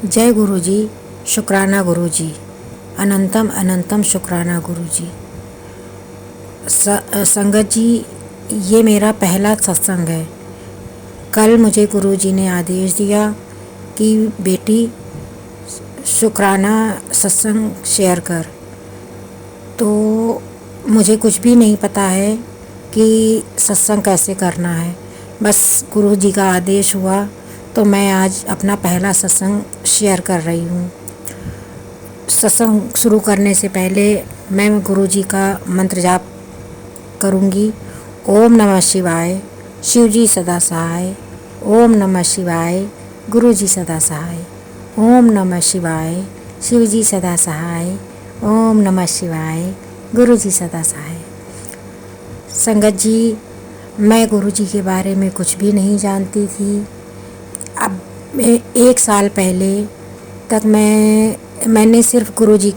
जय गुरुजी, शुक्राना गुरुजी, अनंतम अनंतम शुक्राना गुरुजी। संगत जी, ये मेरा पहला सत्संग है। कल मुझे गुरुजी ने आदेश दिया कि बेटी शुक्राना सत्संग शेयर कर। तो मुझे कुछ भी नहीं पता है कि सत्संग कैसे करना है। बस गुरुजी का आदेश हुआ तो मैं आज अपना पहला सत्संग शेयर कर रही हूँ। सत्संग शुरू करने से पहले मैं गुरुजी का मंत्र जाप करूँगी। ओम नमः शिवाय, शिवजी सदा सहाय। ओम नमः शिवाय, गुरुजी सदा सहाय। ओम नमः शिवाय, शिवजी सदा सहाय। ओम नमः शिवाय, गुरुजी सदा सहाय। संगत जी, मैं गुरुजी के बारे में कुछ भी नहीं जानती थी। अब 1 साल पहले तक मैंने सिर्फ गुरुजी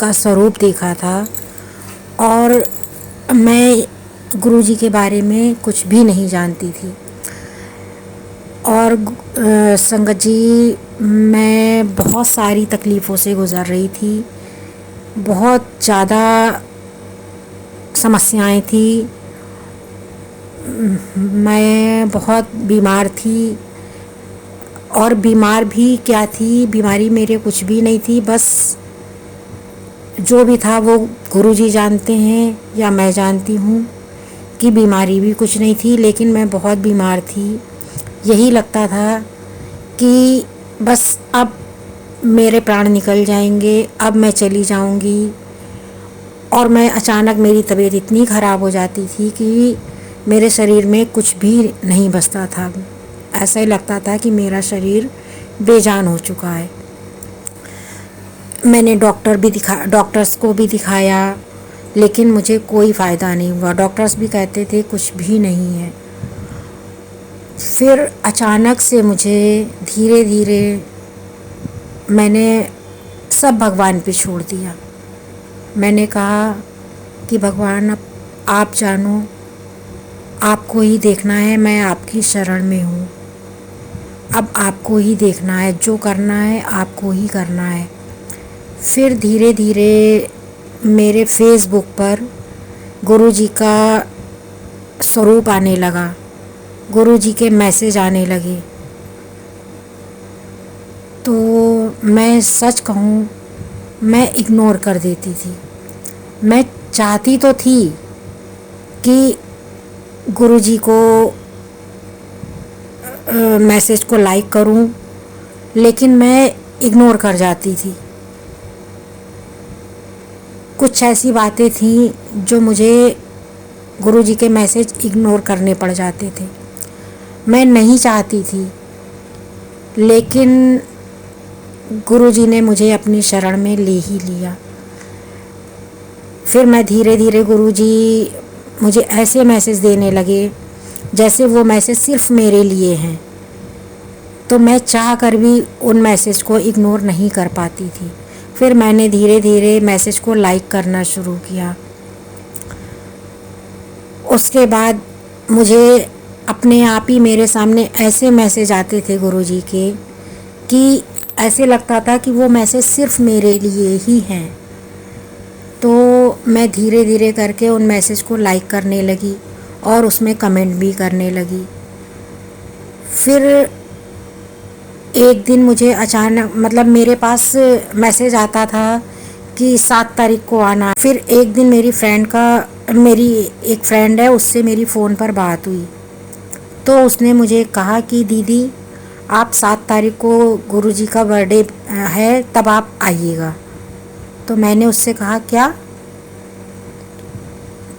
का स्वरूप देखा था और मैं गुरुजी के बारे में कुछ भी नहीं जानती थी। और संगत जी, मैं बहुत सारी तकलीफ़ों से गुज़र रही थी। बहुत ज़्यादा समस्याएं थी। मैं बहुत बीमार थी और बीमार भी क्या थी, बीमारी मेरे कुछ भी नहीं थी। बस जो भी था वो गुरुजी जानते हैं या मैं जानती हूँ कि बीमारी भी कुछ नहीं थी, लेकिन मैं बहुत बीमार थी। यही लगता था कि बस अब मेरे प्राण निकल जाएंगे, अब मैं चली जाऊंगी। और मैं अचानक मेरी तबीयत इतनी ख़राब हो जाती थी कि मेरे शरीर में कुछ भी नहीं बचता था। ऐसा ही लगता था कि मेरा शरीर बेजान हो चुका है। मैंने डॉक्टर्स को भी दिखाया, लेकिन मुझे कोई फ़ायदा नहीं हुआ। डॉक्टर्स भी कहते थे कुछ भी नहीं है। फिर अचानक से मुझे धीरे धीरे मैंने सब भगवान पे छोड़ दिया। मैंने कहा कि भगवान, अब आप जानो, आपको ही देखना है, मैं आपकी शरण में हूँ। अब आपको ही देखना है, जो करना है आपको ही करना है। फिर धीरे धीरे मेरे फेसबुक पर गुरुजी का स्वरूप आने लगा, गुरुजी के मैसेज आने लगे। तो मैं सच कहूँ, मैं इग्नोर कर देती थी। मैं चाहती तो थी कि गुरुजी को मैसेज को लाइक करूं, लेकिन मैं इग्नोर कर जाती थी। कुछ ऐसी बातें थी जो मुझे गुरुजी के मैसेज इग्नोर करने पड़ जाते थे। मैं नहीं चाहती थी, लेकिन गुरुजी ने मुझे अपनी शरण में ले ही लिया। फिर मैं धीरे धीरे गुरुजी मुझे ऐसे मैसेज देने लगे जैसे वो मैसेज सिर्फ मेरे लिए हैं। तो मैं चाह कर भी उन मैसेज को इग्नोर नहीं कर पाती थी। फिर मैंने धीरे धीरे मैसेज को लाइक करना शुरू किया। उसके बाद मुझे अपने आप ही मेरे सामने ऐसे मैसेज आते थे गुरुजी के कि ऐसे लगता था कि वो मैसेज सिर्फ मेरे लिए ही हैं। तो मैं धीरे धीरे करके उन मैसेज को लाइक करने लगी और उसमें कमेंट भी करने लगी। फिर एक दिन मुझे अचानक, मतलब मेरे पास मैसेज आता था कि 7 तारीख को आना। फिर एक दिन मेरी एक फ्रेंड है, उससे मेरी फ़ोन पर बात हुई। तो उसने मुझे कहा कि दीदी, आप 7 तारीख को गुरुजी का बर्थडे है, तब आप आइएगा। तो मैंने उससे कहा क्या?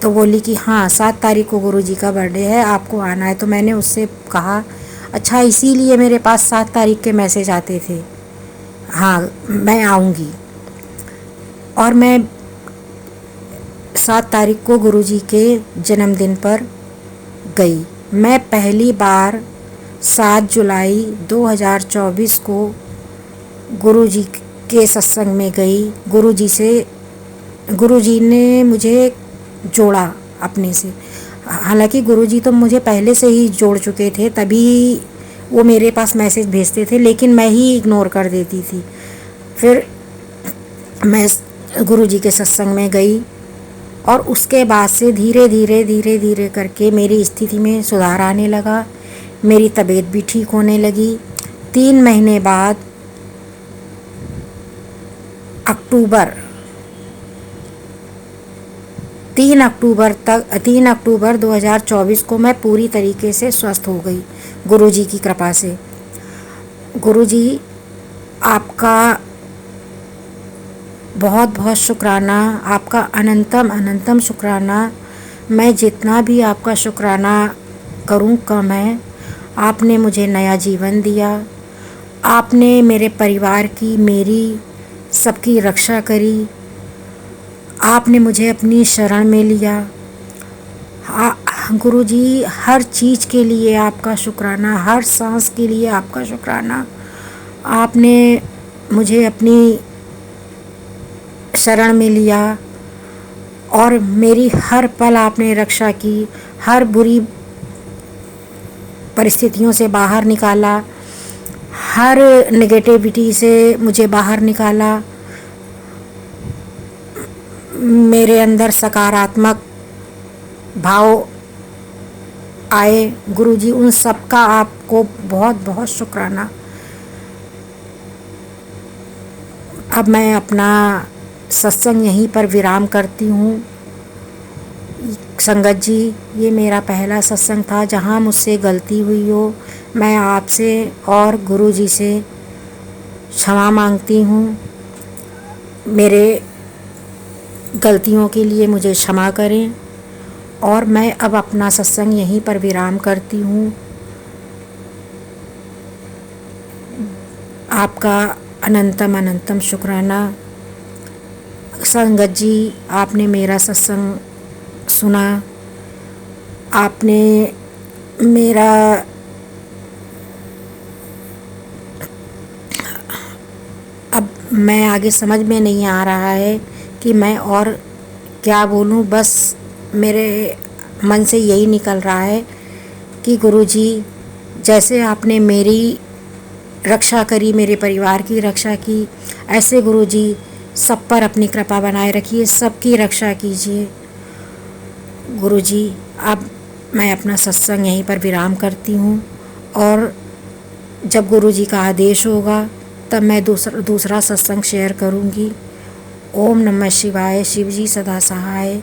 तो बोली कि हाँ, 7 तारीख को गुरुजी का बर्थडे है, आपको आना है। तो मैंने उससे कहा अच्छा, इसीलिए मेरे पास 7 तारीख के मैसेज आते थे। हाँ, मैं आऊँगी। और मैं 7 तारीख को गुरुजी के जन्मदिन पर गई। मैं पहली बार 7 जुलाई 2024 को गुरुजी के सत्संग में गई। गुरुजी ने मुझे जोड़ा अपने से। हालांकि गुरुजी तो मुझे पहले से ही जोड़ चुके थे, तभी वो मेरे पास मैसेज भेजते थे, लेकिन मैं ही इग्नोर कर देती थी। फिर मैं गुरुजी के सत्संग में गई और उसके बाद से धीरे धीरे धीरे धीरे करके मेरी स्थिति में सुधार आने लगा, मेरी तबीयत भी ठीक होने लगी। 3 महीने बाद अक्टूबर 3 अक्टूबर 2024 को मैं पूरी तरीके से स्वस्थ हो गई गुरुजी की कृपा से। गुरुजी, आपका बहुत बहुत शुक्राना, आपका अनंतम अनंतम शुक्राना। मैं जितना भी आपका शुक्राना करूं कम है। आपने मुझे नया जीवन दिया, आपने मेरे परिवार की, मेरी सबकी रक्षा करी, आपने मुझे अपनी शरण में लिया। गुरुजी, हर चीज़ के लिए आपका शुक्राना, हर सांस के लिए आपका शुक्राना। आपने मुझे अपनी शरण में लिया और मेरी हर पल आपने रक्षा की, हर बुरी परिस्थितियों से बाहर निकाला, हर नेगेटिविटी से मुझे बाहर निकाला। मेरे अंदर सकारात्मक भाव आए। गुरुजी, उन सब का आपको बहुत बहुत शुक्राना। अब मैं अपना सत्संग यहीं पर विराम करती हूँ। संगत जी, ये मेरा पहला सत्संग था जहाँ मुझसे गलती हुई हो। मैं आपसे और गुरुजी से क्षमा मांगती हूँ। मेरे गलतियों के लिए मुझे क्षमा करें और मैं अब अपना सत्संग यहीं पर विराम करती हूँ। आपका अनंतम अनंतम शुक्राना। संगत जी, आपने मेरा सत्संग सुना, आपने मेरा अब मैं आगे समझ में नहीं आ रहा है कि मैं और क्या बोलूं। बस मेरे मन से यही निकल रहा है कि गुरुजी, जैसे आपने मेरी रक्षा करी, मेरे परिवार की रक्षा की, ऐसे गुरुजी सब पर अपनी कृपा बनाए रखिए, सबकी रक्षा कीजिए। गुरुजी, अब मैं अपना सत्संग यहीं पर विराम करती हूँ और जब गुरुजी का आदेश होगा तब मैं दूसरा सत्संग शेयर करूँगी। ओम नमः शिवाय, शिवजी सदा सहाय।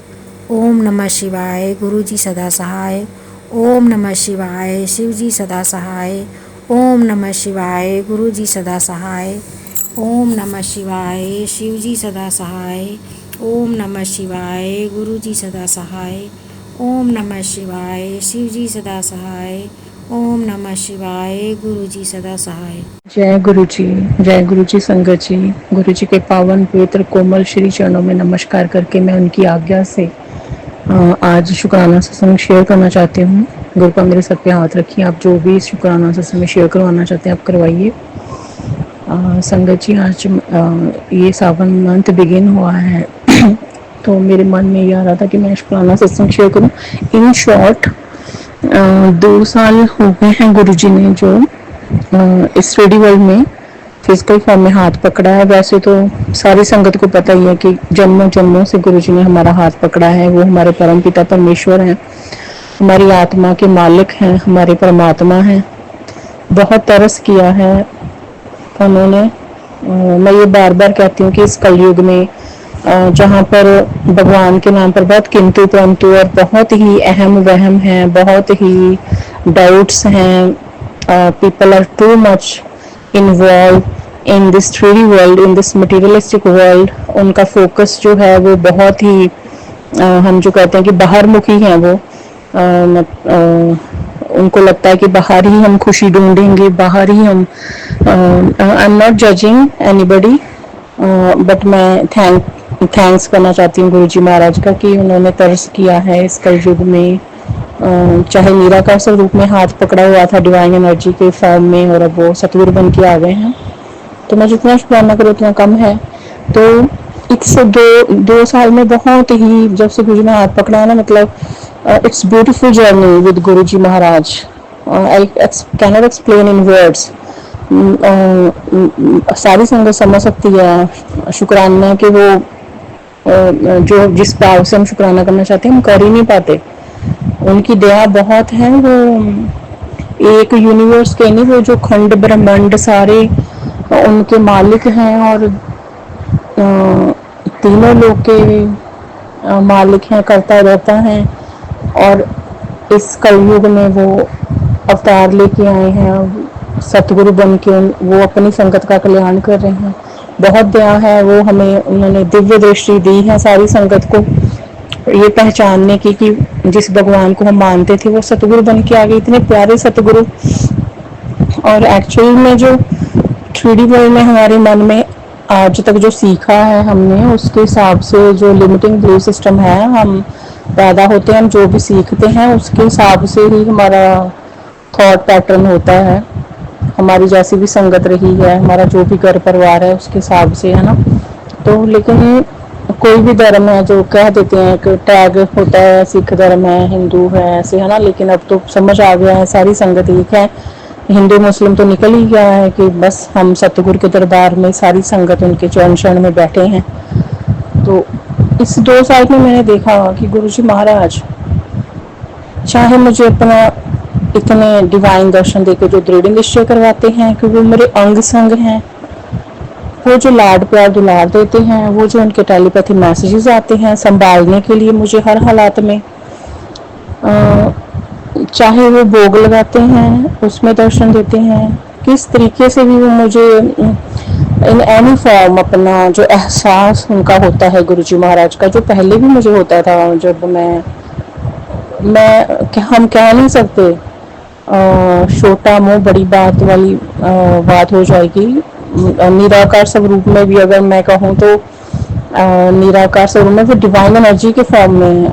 ओम नमः शिवाय, गुरुजी सदा सहाय। ओम नमः शिवाय, शिवजी सदा सहाय। ओम नमः शिवाय, गुरुजी सदा सहाय। ओम नमः शिवाय, शिवजी सदा सहाय। ओम नमः शिवाय, गुरुजी सदा सहाय। ओम नमः शिवाय, शिवजी सदा सहाय। ओम नमः शिवाय, गुरुजी सदा सहाय। जय गुरु जी, जय गुरु जी। संगत जी, गुरु जी के पावन पवित्र कोमल श्री चरणों में नमस्कार करके मैं उनकी आज्ञा से आज शुक्राना सत्संग शेयर करना चाहती हूँ। गुरु का मेरे सर पे हाथ रखिए। आप जो भी शुक्राना सत्संग में शेयर करवाना चाहते हैं आप करवाइए। संगत जी, आज ये सावन मंथ बिगिन हुआ है तो मेरे मन में ये आ रहा था कि मैं शुक्राना सत्संग शेयर करूँ। इन शॉर्ट 2 साल हो गए हैं गुरु जी ने जो इस स्टडी वर्ल्ड में फिजिकल फॉर्म में हाथ पकड़ा है। वैसे तो सारी संगत को पता ही है कि जन्मों जन्मों से गुरु जी ने हमारा हाथ पकड़ा है। वो हमारे परम पिता परमेश्वर हैं, हमारी आत्मा के मालिक हैं, हमारे परमात्मा हैं। बहुत तरस किया है उन्होंने। मैं ये बार बार कहती हूँ कि इस कलयुग में जहाँ पर भगवान के नाम पर बहुत किंतु परंतु और बहुत ही अहम वहम है, बहुत ही डाउट्स हैं, people are too much involved in this 3D world, in this materialistic world। उनका फोकस जो है वो बहुत ही हम जो कहते हैं कि बाहर मुखी हैं वो। उनको लगता है कि बाहर ही हम खुशी ढूंढेंगे, बाहर ही हम I am not judging anybody, but मैं थैंक्स करना चाहती हूँ गुरु जी महाराज का कि उन्होंने तरस किया है इस कलयुग में। चाहे निराकार स्वरूप में हाथ पकड़ा हुआ था डिवाइन एनर्जी के फॉर्म में और अब वो सतगुरु बन के आ गए हैं। तो मैं जितना शुक्राना करूँ उतना कम है। तो इस 2 साल में बहुत ही, जब से गुरु जी ने हाथ पकड़ा है ना, मतलब it's beautiful journey with Guru ji Maharaj. I can not explain in words. सारी संगत समझ सकती है शुक्राना कि वो जो जिस भाव से हम शुक्राना करना चाहते हैं हम कर ही नहीं पाते। उनकी दया बहुत है। वो एक यूनिवर्स के नहीं, वो जो खंड ब्रह्मांड सारे उनके मालिक हैं और तीनों लोग के मालिक हैं, करता रहता है। और इस कलयुग में वो अवतार लेके आए हैं सतगुरु बन के। वो अपनी संगत का कल्याण कर रहे हैं। बहुत दया है वो हमें, उन्होंने दिव्य दृष्टि दी है सारी संगत को ये पहचानने की कि जिस भगवान को हम मानते थे वो सतगुरु बन के आ गए, इतने प्यारे सतगुरु। और एक्चुअल में जो 3D वर्ल्ड में हमारे मन में आज तक जो सीखा है हमने, उसके हिसाब से जो लिमिटिंग बिलीफ सिस्टम है, हम पैदा होते हैं, हम जो भी सीखते हैं उसके हिसाब से ही हमारा थॉट पैटर्न होता है। हमारी जैसी भी संगत रही है, हमारा जो भी घर परिवार है उसके हिसाब से, है ना। तो लेकिन कोई भी धर्म है जो कह देते हैं कि टैग होता है सिख धर्म है, हिंदू है, ऐसे, है ना। लेकिन अब तो समझ आ गया है सारी संगत एक है। हिंदू मुस्लिम तो निकल ही गया है कि बस हम सतगुरु के दरबार में सारी संगत उनके चरण शरण में बैठे हैं। तो इस 2 साल में मैंने देखा कि गुरुजी महाराज चाहे मुझे अपना इतने डिवाइन दर्शन देकर जो दृढ़ निश्चय करवाते हैं कि वो मेरे अंग संग हैं, वो जो लाड प्यार दुलार देते हैं, वो जो उनके टेलीपैथी मैसेजेस आते हैं संभालने के लिए मुझे हर हालात में, चाहे वो भोग लगाते हैं उसमें दर्शन देते हैं, किस तरीके से भी वो मुझे इन एनी फॉर्म अपना जो एहसास उनका होता है गुरुजी महाराज का, जो पहले भी मुझे होता था। जब मैं हम कह नहीं सकते, छोटा मुंह बड़ी बात वाली बात हो जाएगी। निराकार स्वरूप में भी अगर मैं कहूँ तो निराकार स्वरूप में वो डिवाइन एनर्जी के फॉर्म में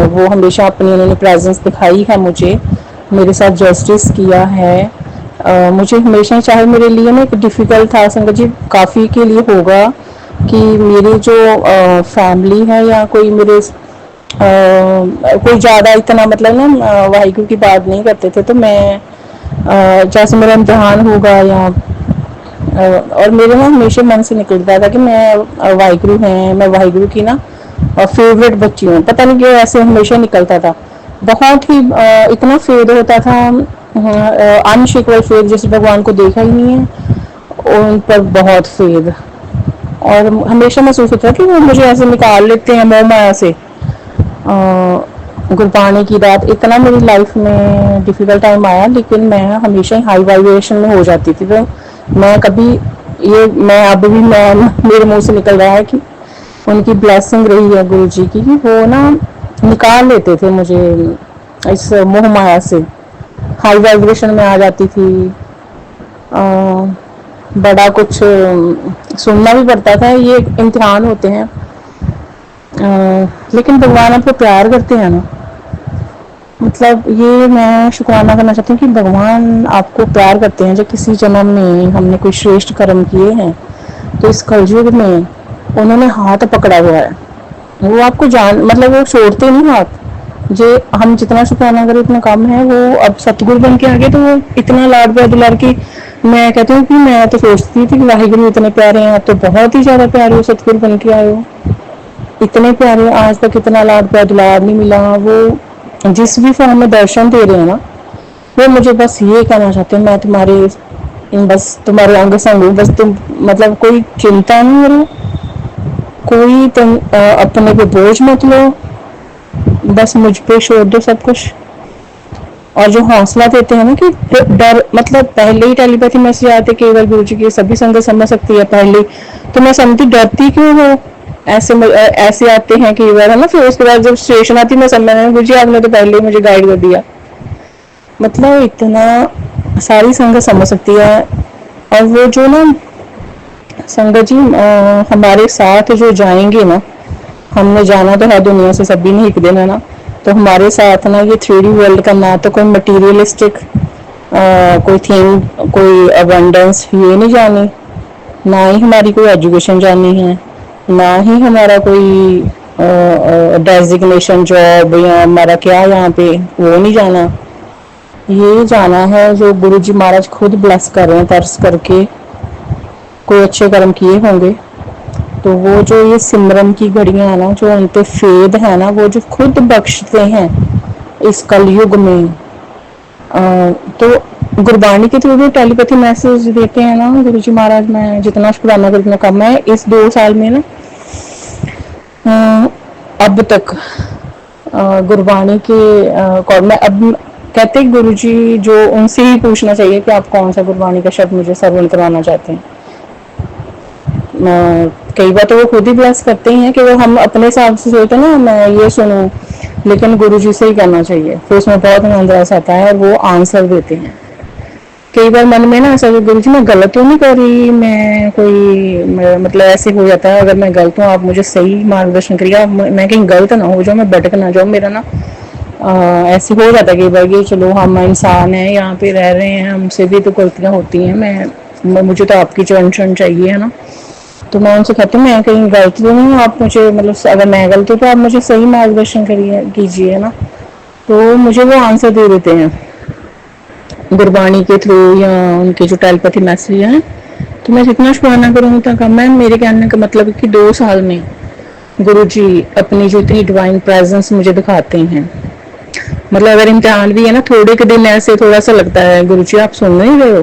वो हमेशा अपनी उन्होंने प्रेजेंस दिखाई है मुझे, मेरे साथ जस्टिस किया है। मुझे हमेशा, चाहे मेरे लिए ना एक डिफ़िकल्ट था संगत जी, काफ़ी के लिए होगा कि मेरी जो फैमिली है या कोई मेरे कोई ज़्यादा इतना मतलब ना वाहिगुरु की बात नहीं करते थे। तो मैं जैसे मेरा इम्तिहान होगा या और मेरे ना हमेशा मन से निकलता था कि मैं वाहिगुरु हैं, मैं वाहिगुरु की ना फेवरेट बच्ची हूँ। पता नहीं क्यों ऐसे हमेशा निकलता था। बहुत ही इतना फेद होता था, अनशिकवल फेद, जैसे भगवान को देखा ही नहीं है उन पर बहुत फेद। और हमेशा महसूस होता था कि वो मुझे ऐसे निकाल लेते हैं मोह माया से। गुरबाणी की रात, इतना मेरी लाइफ में डिफ़िकल्ट टाइम आया, लेकिन मैं हमेशा ही हाई वाइब्रेशन में हो जाती थी। तो मैं कभी ये मैं अब भी मैं मेरे मुंह से निकल रहा है कि उनकी ब्लेसिंग रही है गुरु जी की, कि वो ना निकाल लेते थे मुझे इस मोह माया से। हाई वाइब्रेशन में आ जाती थी। बड़ा कुछ सुनना भी पड़ता था, ये इम्तिहान होते हैं। लेकिन भगवान आपको प्यार करते हैं ना, मतलब ये मैं शुक्राना करना चाहती हूँ कि भगवान आपको प्यार करते हैं। जब किसी जन्म में हमने कोई श्रेष्ठ कर्म किए हैं तो इस कलयुग में उन्होंने हाथ पकड़ा हुआ है। वो आपको जान, मतलब वो छोड़ते नहीं हाथ। जे हम जितना शुक्राना करें उतना कम है। वो अब सतगुरु बन के आ गए तो वो इतना लाड प्यार दुलार की, मैं कहती हूँ कि मैं तो सोचती थी कि वाहिगुरु इतने प्यारे हैं, आप तो बहुत ही ज़्यादा प्यारे हो, सतगुरु बन के आए हो, इतने प्यारे। आज तक इतना लाड प्यार दुलार नहीं मिला। वो जिस भी फॉर्म में दर्शन दे रहे हैं ना, वो मुझे बस ये कहना चाहते हैं, मैं तुम्हारे बस तुम्हारे अंग संग हूँ, बस तुम, मतलब कोई चिंता नहीं करो, कोई तुम अपने पे बोझ मत लो, बस मुझ पे छोड़ दो सब कुछ। और जो हौसला देते हैं ना कि डर, मतलब पहले ही टेलीपैथी मैसेज आते केवल गुरु जी की सभी संगत समझ सकती है पहले, तो मैं समझती डरती क्यों हो, ऐसे ऐसे आते हैं कई बार, है ना। फिर उसके बाद जब स्टेशन आती मैं समझ गुरु जी आपने तो पहले ही मुझे गाइड कर दिया। मतलब इतना सारी संगत समझ सकती है। और वो जो ना संगत जी हमारे साथ जो जाएंगे ना, हमने जाना तो है दुनिया से सभी ने एक दिन, है ना। तो हमारे साथ ना ये 3D वर्ल्ड का ना तो कोई मटीरियलिस्टिक कोई थिंग, कोई अबंडेंस ये नहीं जानी, ना ही हमारी कोई एजुकेशन जानी है, ना ही हमारा कोई डेजिग्नेशन जॉब या हमारा क्या यहाँ पे वो नहीं जाना। ये जाना है जो गुरु जी महाराज खुद ब्लेस कर रहे हैं तरस करके, कोई अच्छे कर्म किए होंगे, तो वो जो ये सिमरन की घड़ियां है ना, जो उन पे फेद है ना, वो जो खुद बख्शते हैं इस कलयुग में। तो गुरबाणी के थ्रू भी टेलीपैथी मैसेज देते हैं ना गुरु जी महाराज। मैं जितना शुक्राना करूँ उतना कम है। इस 2 साल में ना अब तक गुरबाणी के मैं अब कहते गुरु जी जो उनसे ही पूछना चाहिए कि आप कौन सा गुरबाणी का शब्द मुझे श्रवण करवाना चाहते हैं। कई बार तो वो खुद ही ब्लेस करते ही हैं कि वो हम अपने हिसाब से सोचते हैं ना मैं ये सुनूं, लेकिन गुरु जी से ही करना चाहिए, फिर उसमें बहुत आनंद रस आता है और वो आंसर देते हैं। कई बार मन में ना ऐसा गुरु जी मैं गलत तो नहीं कर रही, मैं कोई मतलब ऐसे हो जाता है अगर मैं गलत हूँ आप मुझे सही मार्गदर्शन करिए, मैं कहीं गलत ना हो जाऊँ, मैं भटक ना जाऊँ, मेरा ना ऐसे हो जाता है कई बार कि चलो हम इंसान हैं यहाँ पे रह रहे हैं, हमसे भी तो गलतियाँ होती हैं, मैं मुझे तो आपकी चरण चरण चाहिए है ना। तो मैं उनसे कहती हूँ मैं कहीं गलत तो नहीं हूँ, आप मुझे मतलब अगर मैं गलत हूँ तो आप मुझे सही मार्गदर्शन करिए कीजिए है ना। तो मुझे वो आंसर दे देते हैं गुरबाणी के थ्रू या उनके जो टेलीपैथी मैसेज हैं। तो मैं जितना शुक्राना करूँ उतना कम है। मेरे कहने का मतलब है कि 2 साल में गुरु जी अपनी जो इतनी डिवाइन प्रेजेंस मुझे दिखाते हैं। मतलब अगर इम्तिहान भी है ना, थोड़े के दिन ऐसे थोड़ा सा लगता है गुरु जी आप सुन नहीं रहे हो,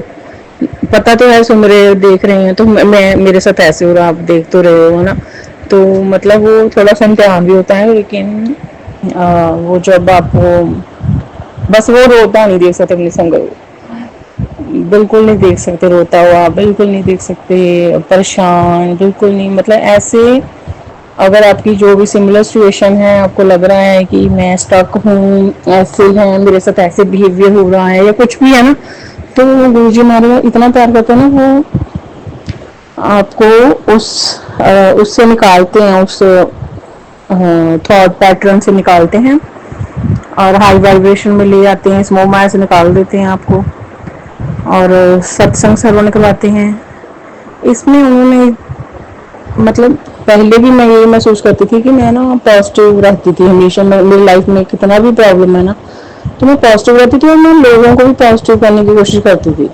पता तो है सुन रहे हो देख रहे हैं, तो मैं मेरे साथ ऐसे हो रहा आप देख तो रहे हो है ना। तो मतलब वो थोड़ा सा इम्तिहान भी होता है, लेकिन वो जब आप वो बस वो रोता नहीं देख सकते अपनी संगत, बिल्कुल नहीं देख सकते रोता हुआ, बिल्कुल नहीं देख सकते परेशान, बिल्कुल नहीं। मतलब ऐसे अगर आपकी जो भी सिमिलर सिचुएशन है, आपको लग रहा है कि मैं स्टक हूँ, ऐसे है मेरे साथ ऐसे बिहेवियर हो रहा है या कुछ भी है ना, तो गुरु जी महाराज इतना प्यार करते हैं ना, वो आपको उस उससे निकालते हैं, उस थॉट पैटर्न से निकालते हैं और हाई वाइब्रेशन में ले आते हैं, इस मोह माया से निकाल देते हैं आपको और सत्संग श्रवण करवाते हैं। इसमें उन्होंने मतलब पहले भी मैं ये महसूस करती थी कि मैं ना पॉजिटिव रहती थी हमेशा, मेरी लाइफ में कितना भी प्रॉब्लम है ना तो मैं पॉजिटिव रहती थी और मैं लोगों को भी पॉजिटिव करने की कोशिश करती थी।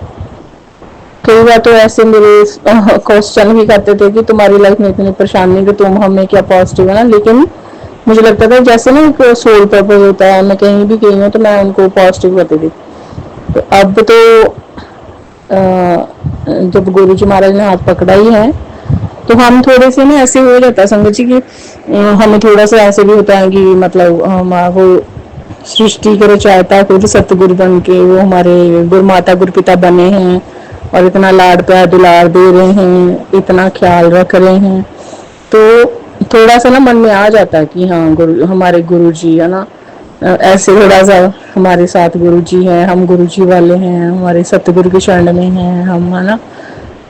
कई बार तो ऐसे मेरे क्वेश्चन भी करते थे कि तुम्हारी लाइफ में इतनी परेशानी कि तुम हमें क्या पॉजिटिव है ना, लेकिन मुझे लगता था जैसे ना एक सोल पर्पज होता है, मैं कहीं भी गई हूँ तो मैं उनको पॉजिटिव करती थी। तो अब तो जब गुरु जी महाराज ने हाथ पकड़ा ही है तो हम थोड़े से ना ऐसे हो जाता है संगत जी कि हमें थोड़ा सा ऐसे भी होता है कि मतलब हम वो सृष्टि के रचयिता खुद सतगुरु बन के वो हमारे गुरु माता गुरु पिता बने हैं और इतना लाड प्यार दुलार दे रहे हैं, इतना ख्याल रख रहे हैं, तो थोड़ा सा ना मन में आ जाता है कि हाँ गुरु हमारे गुरु जी है ना, ऐसे थोड़ा सा हमारे साथ गुरु जी हैं, हम गुरु जी वाले हैं, हमारे सतगुरु के शरण में हैं हम है ना।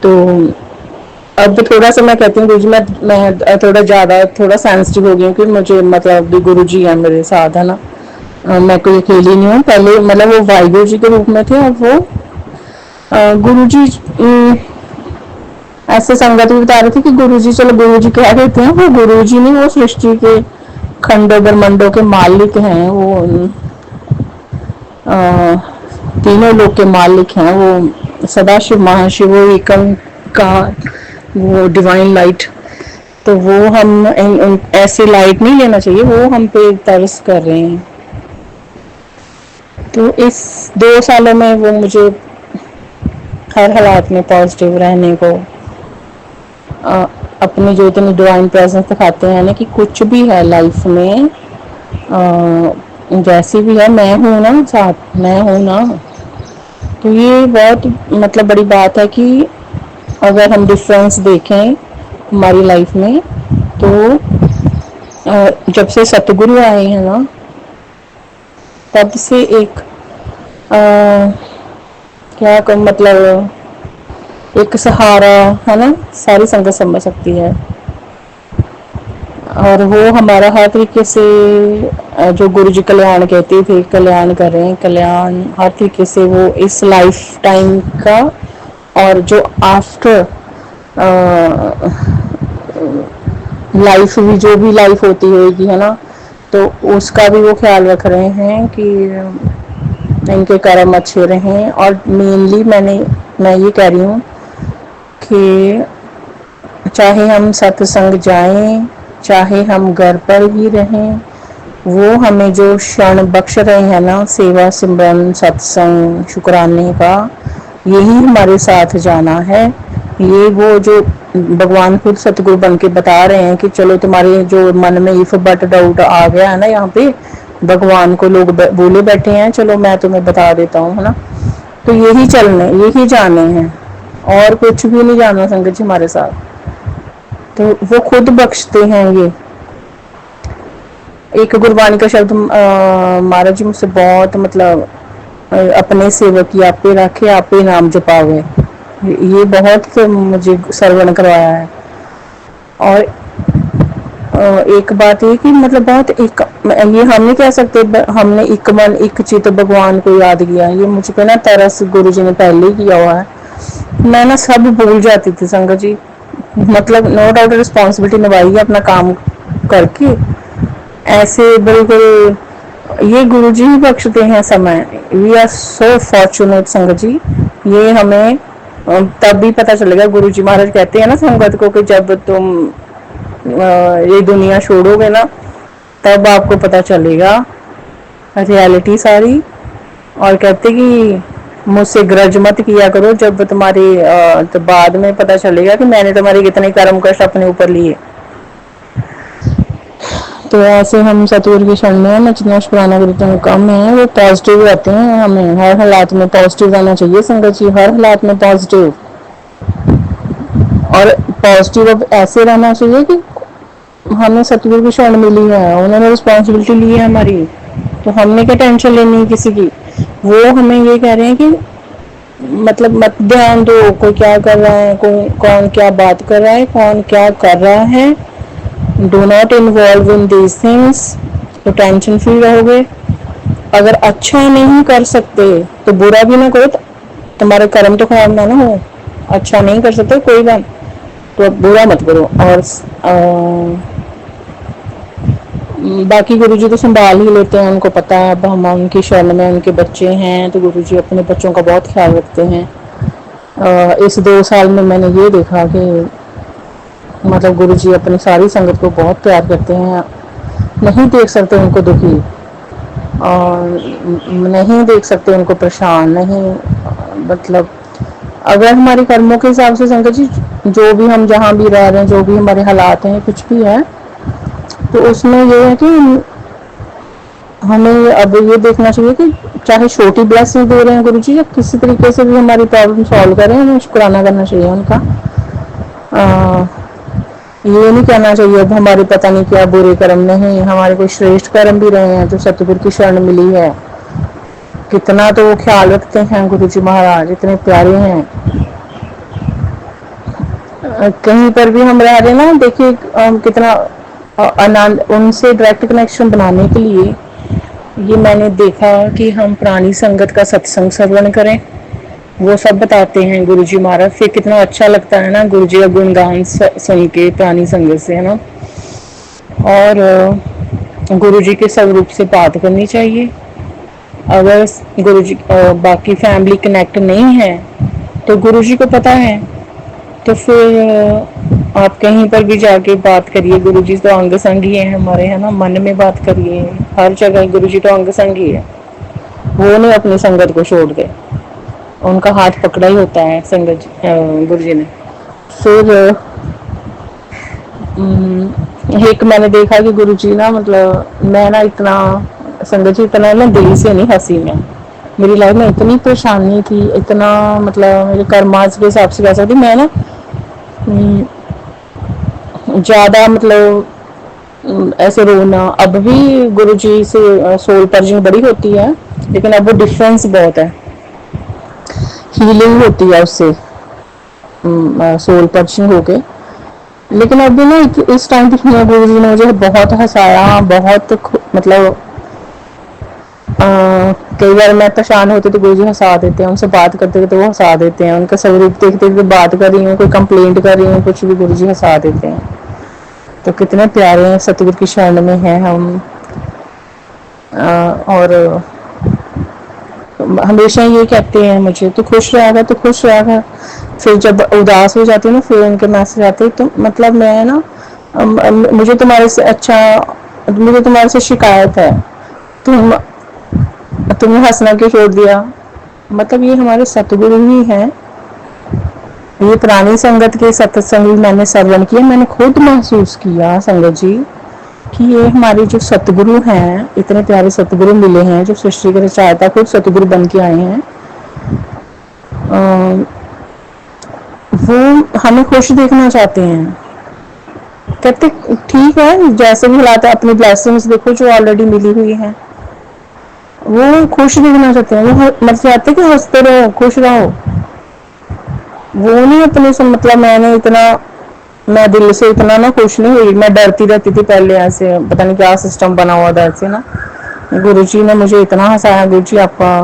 तो अब थोड़ा सा मैं कहती हूँ गुरु जी मैं थोड़ा ज़्यादा थोड़ा सेंसिटिव हो गई हूँ कि मुझे मतलब भी गुरु जी है मेरे साथ है ना। मैं कोई अकेली नहीं हूँ, पहले मतलब वो वाहिगुरु जी के रूप में थे, अब वो गुरु जी ऐसे संगत भी बता रहे थे कि गुरु जी चलो गुरु जी कह देते हैं, वो गुरु जी नहीं, वो सृष्टि के खंडों ब्रह्मंडों के मालिक हैं, वो तीनों लोग के मालिक हैं, वो सदाशिव महाशिव वो एकम का वो डिवाइन लाइट। तो वो हम ऐसी लाइट नहीं लेना चाहिए, वो हम पे तरस कर रहे हैं। तो इस 2 सालों में वो मुझे हर हालात में पॉजिटिव रहने को अपनी जो इतनी डिवाइन प्रेजेंस दिखाते हैं ना कि कुछ भी है लाइफ में जैसी भी है मैं हूँ ना, साथ मैं हूँ ना। तो ये बहुत मतलब बड़ी बात है कि अगर हम डिफरेंस देखें हमारी लाइफ में तो जब से सतगुरु आए हैं ना तब से एक क्या मतलब एक सहारा है ना, सारी संगत समझ सकती है और वो हमारा हर तरीके से जो गुरु जी कल्याण कहते थे कल्याण कर रहे हैं, कल्याण हर तरीके से वो इस लाइफ टाइम का और जो आफ्टर लाइफ भी जो भी लाइफ होती होगी है ना, तो उसका भी वो ख्याल रख रहे हैं कि इनके कर्म अच्छे रहें। और मेनली मैं ये कह रही हूँ कि चाहे हम सत्संग जाएं, चाहे हम घर पर ही रहें, वो हमें जो क्षण बख्श रहे हैं ना, सेवा सिमरन सत्संग शुक्राने का, यही हमारे साथ जाना है। ये वो जो भगवान खुद सतगुरु बन के बता रहे हैं कि चलो तुम्हारे जो मन में इफ बट डाउट आ गया है ना, यहाँ पे भगवान को लोग बोले बैठे हैं, चलो मैं तुम्हें बता देता हूँ, है ना। तो यही चलने, यही जाने हैं, और कुछ भी नहीं जाना संगत जी हमारे साथ। तो वो खुद बख्शते हैं ये। एक गुरबानी का शब्द महाराज जी मुझसे बहुत मतलब अपने सेवक की आपे रखे आपे नाम जपावे, ये बहुत मुझे श्रवण करवाया है। और एक बात ये कि मतलब बहुत एक ये हम नहीं कह सकते हमने एक मन एक चित भगवान को याद किया, ये मुझ पे ना तरस गुरु जी ने पहले ही किया हुआ है। मैं ना सब भूल जाती थी संगत जी, मतलब नो डाउट रिस्पॉन्सिबिलिटी निभाई है अपना काम करके, ऐसे बिल्कुल ये गुरु जी ही बख्शते हैं समय। वी आर सो फॉर्चुनेट संगत जी। ये हमें तब भी पता चलेगा, गुरु जी महाराज कहते हैं ना संगत को कि जब तुम ये दुनिया छोड़ोगे ना, तब आपको पता चलेगा रियलिटी सारी। और कहते कि मुझसे ग्रज मत किया करो, जब तुम्हारे तो बाद में पता चलेगा कि मैंने तुम्हारे कितने कर्म कष्ट अपने ऊपर लिए। तो ऐसे हम सतगुरु की शरण में जितना शुक्राना करते हैं कम है, वो पॉजिटिव रहते हैं। हमें हर हालात में पॉजिटिव रहना चाहिए संगत जी, हर हालात में पॉजिटिव। और पॉजिटिव अब ऐसे रहना चाहिए कि हमें सतगुरु की शरण मिली है, उन्होंने रिस्पॉन्सिबिलिटी ली है हमारी, तो हमने क्या टेंशन लेनी है किसी की। वो हमें ये कह रहे हैं कि मतलब मत ध्यान दो कोई क्या कर रहा है, कोई कौन क्या बात कर रहा है, कौन क्या कर रहा है, do not involve in these things, तो टेंशन फ्री रहोगे। अगर अच्छा नहीं कर सकते तो बुरा भी ना करो, तो तुम्हारे कर्म तो खराब ना हो। अच्छा नहीं कर सकते कोई बात, तो बुरा मत करो। और बाकी गुरुजी तो संभाल ही लेते हैं, उनको पता है अब हम उनकी शरण में उनके बच्चे हैं, तो गुरुजी अपने बच्चों का बहुत ख्याल रखते हैं। इस 2 साल में मैंने ये देखा कि मतलब गुरुजी अपनी सारी संगत को बहुत प्यार करते हैं, नहीं देख सकते उनको दुखी, और नहीं देख सकते उनको परेशान, नहीं मतलब अगर हमारे कर्मों के हिसाब से संगत जी जो भी हम जहाँ भी रह रहे हैं, जो भी हमारे हालात हैं, कुछ भी है, तो उसमें ये है कि हमें अब ये देखना चाहिए कि चाहे छोटी ब्लेसिंग दे रहे हैं गुरु जी, या किसी तरीके से भी हमारी प्रॉब्लम सॉल्व करें, हमें शुक्राना करना चाहिए उनका। ये नहीं कहना चाहिए अब हमारे पता नहीं क्या बुरे कर्म, नहीं, हमारे कोई श्रेष्ठ कर्म भी रहे हैं जो सतगुरु की शरण मिली है। कितना तो वो ख्याल रखते हैं गुरु जी महाराज, इतने प्यारे हैं। कहीं पर भी हम रह रहे ना, देखिए कितना आनंद, उनसे डायरेक्ट कनेक्शन बनाने के लिए ये मैंने देखा कि हम पुरानी संगत का सत्संग श्रवण करें, वो सब बताते हैं गुरु जी महाराज, फिर कितना अच्छा लगता है ना गुरु जी का गुणगान सुन के पुरानी संगत से, है ना। और गुरु जी के स्वरूप से बात करनी चाहिए। अगर गुरु जी बाकी फैमिली कनेक्ट नहीं है तो गुरु जी को पता है, तो फिर आप कहीं पर भी जाके बात करिए, गुरु जी तो अंग संग ही है हमारे, है ना। मन में बात करिए, हर जगह गुरु जी तो अंग संग ही है, वो नहीं अपनी संगत को छोड़ दे, उनका हाथ पकड़ा ही होता है संगत गुरु जी ने। फिर एक मैंने देखा कि गुरु जी ना, मतलब मैं ना इतना संगत जी इतना ना दिल से नहीं हंसी मैं, मेरी लाइफ में इतनी परेशानी थी, इतना मतलब मेरे कर्माज के हिसाब से कह सकती मैं ना ज़्यादा मतलब ऐसे रोना, अब भी गुरु जी से सोल पर्जिंग बड़ी होती है, लेकिन अब वो डिफरेंस बहुत है, हीलिंग होती है उससे सोल पर्जिंग होके। लेकिन अभी ना इस टाइम पे गुरु जी ने मुझे बहुत हंसाया, बहुत मतलब कई बार मैं परेशान होती तो गुरु जी हंसा देते हैं, उनसे बात करते तो वो हंसा देते हैं, उनका स्वरूप देखते हुए बात कर रही हूँ, कोई कंप्लेंट कर रही हूँ, कुछ भी गुरु जी हंसा देते हैं। तो कितने प्यारे हैं, सतगुरु की शरण में हैं हम। और हमेशा ये कहते हैं मुझे, तो खुश रहेगा तो खुश रहेगा। फिर जब उदास हो जाती है ना, फिर उनके मैसेज आते हैं, तो मतलब मैं ना मुझे तुम्हारे से अच्छा, मुझे तुम्हारे से शिकायत है, तुम तुमने हंसना क्यों छोड़ दिया। मतलब ये हमारे सतगुरु ही हैं। ये पुरानी संगत के सत्संग मैंने श्रवण किया, मैंने खुद महसूस किया संगत जी कि ये हमारे जो सतगुरु हैं, इतने प्यारे सतगुरु मिले हैं, जो सृष्टि के रचयिता खुद सतगुरु बन के आए हैं, वो हमें खुश देखना चाहते हैं। कहते ठीक है, जैसे भी हालात है, अपनी ब्लेसिंग्स देखो जो ऑलरेडी मिली हुई हैं, वो खुश देखना चाहते हैं। वो मतलब चाहते कि हंसते रहो, खुश रहो। वो नहीं अपने से मतलब मैं दिल से इतना ना खुश नहीं हुई, मैं डरती रहती थी पहले, ऐसे पता नहीं क्या सिस्टम बना हुआ था ऐसे ना। गुरु जी ने मुझे इतना हंसाया, गुरु जी आपका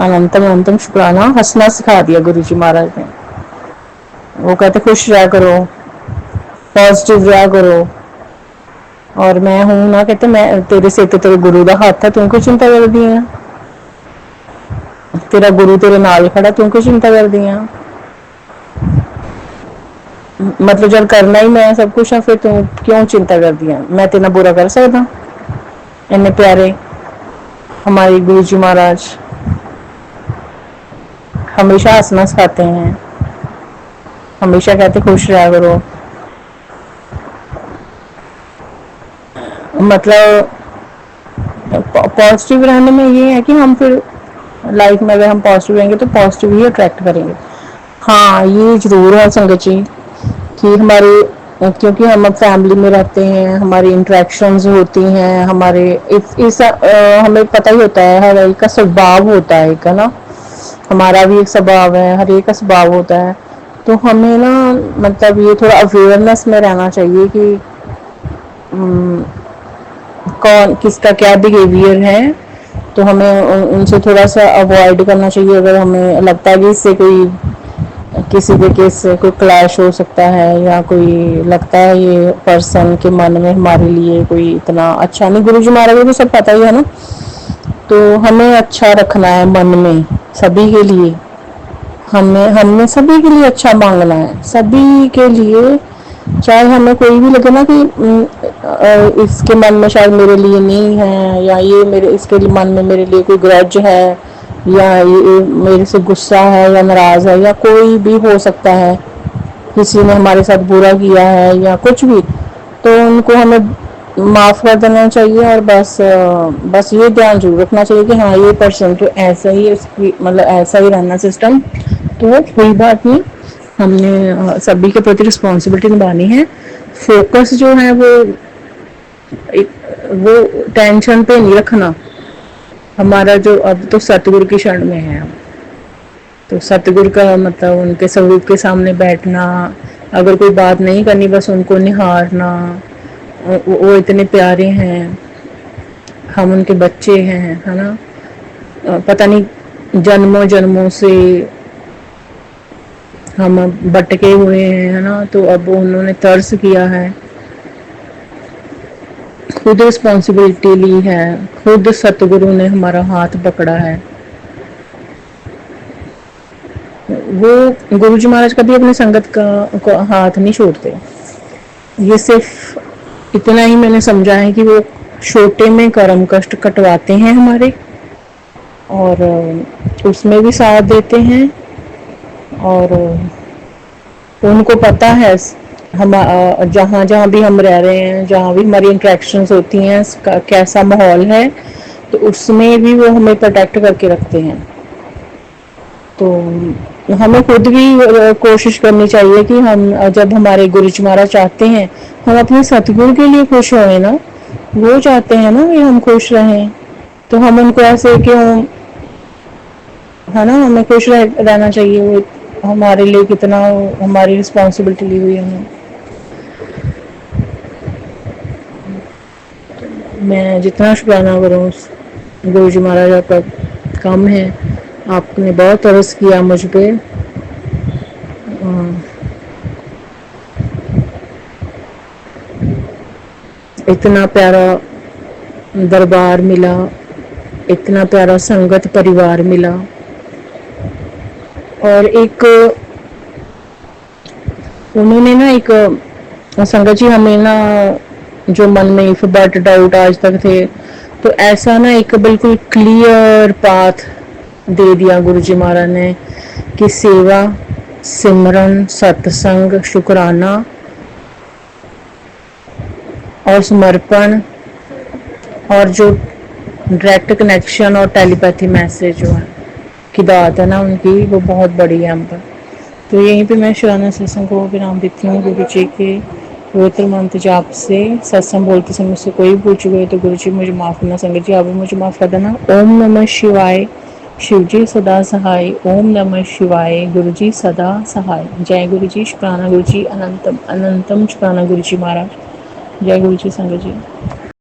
अनंतम अनंतम शुक्राना, हंसना सिखा दिया गुरु जी महाराज ने। वो कहते खुश रहा करो, पॉजिटिव रहा करो। और मैं हूं ना, कहते मैं तेरे से तो तेरे गुरु का हाथ है, तू क्यों चिंता कर दी है। तेरा गुरु तेरे नाल खड़ा, तू क्यों चिंता कर दी है। मतलब जब करना ही मैं सब कुछ है, फिर तू क्यों चिंता कर दी है। मैं तेना बुरा कर सकता। इन्ने प्यारे हमारे गुरु जी महाराज हमेशा हंसना सिखाते हैं, हमेशा कहते खुश रहा करो। मतलब पॉजिटिव रहने में ये है कि हम फिर लाइफ में अगर हम पॉजिटिव रहेंगे तो पॉजिटिव ही अट्रैक्ट करेंगे। हाँ ये जरूर है संगत जी कि हमारे, क्योंकि हम अब फैमिली में रहते हैं, हमारी इंटरेक्शंस होती हैं, हमारे हमें पता ही होता है, हर एक का स्वभाव होता है एक, है ना। हमारा भी एक स्वभाव है, हर एक का स्वभाव होता है। तो हमें ना मतलब ये थोड़ा अवेयरनेस में रहना चाहिए कि कौन किसका क्या बिहेवियर है। तो हमें उनसे थोड़ा सा अवॉइड करना चाहिए, अगर हमें लगता है कि इससे कोई किसी के केस से कोई क्लैश हो सकता है, या कोई लगता है ये पर्सन के मन में हमारे लिए कोई इतना अच्छा नहीं। गुरु जी महाराज को तो सब पता ही है ना। तो हमें अच्छा रखना है मन में सभी के लिए, हमें हमें सभी के लिए अच्छा मांगना है, सभी के लिए। चाहे हमें कोई भी लगे ना कि इसके मन में शायद मेरे लिए नहीं है, या ये मेरे इसके मन में मेरे लिए कोई ग्रज है, या ये मेरे से गुस्सा है या नाराज है, या कोई भी हो सकता है, किसी ने हमारे साथ बुरा किया है या कुछ भी, तो उनको हमें माफ़ कर देना चाहिए। और बस ये ध्यान जरूर रखना चाहिए कि हाँ ये पर्सन तो ऐसा ही है, उसकी मतलब ऐसा ही रहना सिस्टम, तो कोई बात नहीं। हमने सभी के प्रति रिस्पॉन्सिबिलिटी निभानी है। फोकस जो है वो टेंशन पे नहीं रखना। हमारा जो अब तो सतगुरु की शरण में है, तो सतगुरु का मतलब उनके स्वरूप के सामने बैठना, अगर कोई बात नहीं करनी बस उनको निहारना। वो इतने प्यारे हैं, हम उनके बच्चे हैं, है ना। पता नहीं जन्मों जन्मों से हम भटके हुए हैं, है ना। तो अब उन्होंने तर्स किया है, खुद रिस्पॉन्सिबिलिटी ली है, खुद सतगुरु ने हमारा हाथ पकड़ा है। वो गुरु जी महाराज कभी अपने संगत का हाथ नहीं छोड़ते। ये सिर्फ इतना ही मैंने समझा है कि वो छोटे में कर्म कष्ट कटवाते हैं हमारे, और उसमें भी साथ देते हैं। और उनको पता है हम जहाँ जहाँ भी हम रह रहे हैं, जहाँ भी हमारी इंट्रैक्शंस होती हैं, कैसा माहौल है, तो उसमें भी वो हमें प्रोटेक्ट करके रखते हैं। तो हमें खुद भी कोशिश करनी चाहिए कि हम जब हमारे गुरु जी महाराज चाहते हैं हम अपने सतगुरु के लिए खुश होए ना, वो चाहते हैं ना कि हम खुश रहें, तो हम उनको ऐसे क्यों, है ना। हमें खुश रहना चाहिए, वो हमारे लिए कितना हमारी रिस्पॉन्सिबिलिटी ली हुई है। मैं जितना शुक्राना करूँ गुरु जी महाराज आपका कम है। आपने बहुत तरस किया मुझ पे। इतना प्यारा दरबार मिला, इतना प्यारा संगत परिवार मिला। और एक उन्होंने ना एक संगत जी हमें ना जो मन में इफ बट डाउट आज तक थे, तो ऐसा ना एक बिल्कुल क्लियर पाथ दे दिया गुरु जी महाराज ने कि सेवा, सिमरन, सत्संग, शुक्राना और समर्पण और जो डायरेक्ट कनेक्शन और टेलीपैथी मैसेज जो है की दात है ना उनकी, वो बहुत बड़ी है हम पर। तो यहीं पे मैं शुक्राना सत्संग को विराम देती हूँ। गुरु जी के पवित्र मंत्र जाप से सत्संग बोलते समय से कोई भूल चुके हो तो गुरु जी मुझे माफ़ करना, संगत जी आप भी मुझे माफ़ कर देना। ओम नमः शिवाय। शिव जी सदा सहाय। ओम नमः शिवाय। गुरु जी सदा सहाय। जय गुरु जी। शुक्राना गुरु जी। अनंतम अनंतम शुक्राना गुरु जी महाराज। जय गुरु जी संगत जी।